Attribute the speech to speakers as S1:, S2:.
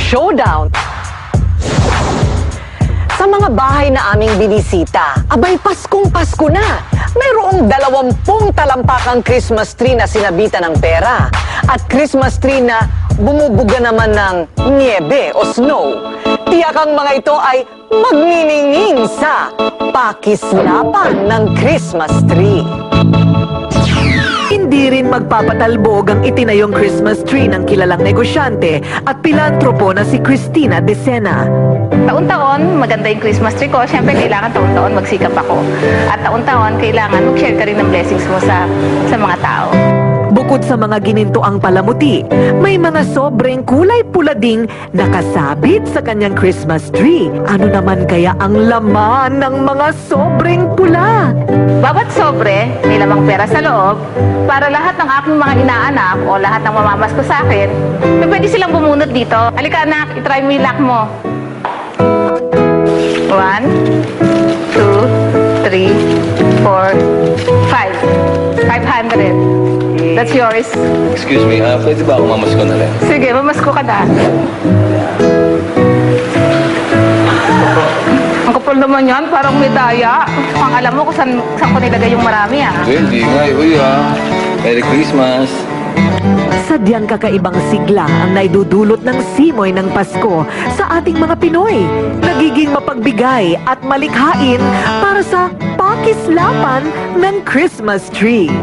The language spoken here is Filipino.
S1: showdown. Sa mga bahay na aming binisita, abay Paskong Pasko na. Mayroong 20 talampakang Christmas tree na sinabitan ng pera. At Christmas tree na bumubuga naman ng niebe o snow. Tiyak ang mga ito ay magniningning sa pakislapan ng Christmas tree. Hindi rin magpapatalbog ang itinayong Christmas tree ng kilalang negosyante at pilantropo na si Cristina De Sena.
S2: Taon-taon, maganda yung Christmas tree ko. Siyempre, kailangan taon-taon magsikap ako. At taon-taon, kailangan mag-share ka rin ng blessings mo sa mga tao.
S1: Bukod sa mga ginintoang palamuti, may mga sobreng kulay pula ding nakasabit sa kanyang Christmas tree. Ano naman kaya ang laman ng mga sobreng pula?
S2: Bawat sobre, may lamang pera sa loob para lahat ng aking mga inaanak o lahat ng mamamasko sa akin, pwede silang bumunot dito. Halika anak, itry mo yung luck mo. 1, 2, 3, 4, 5. 500. That's yours.
S3: Excuse me, pwede ba ako mamasko na rin?
S2: Sige, mamasko ka na. Ang kapal naman yan, parang medaya. Ang alam mo kung saan ko nilagay yung marami ah.
S3: Hindi nga, uy Merry Christmas!
S1: Sadyang kakaibang sigla ang naidudulot ng simoy ng Pasko sa ating mga Pinoy. Nagiging mapagbigay at malikhain para sa pakislapan ng Christmas tree.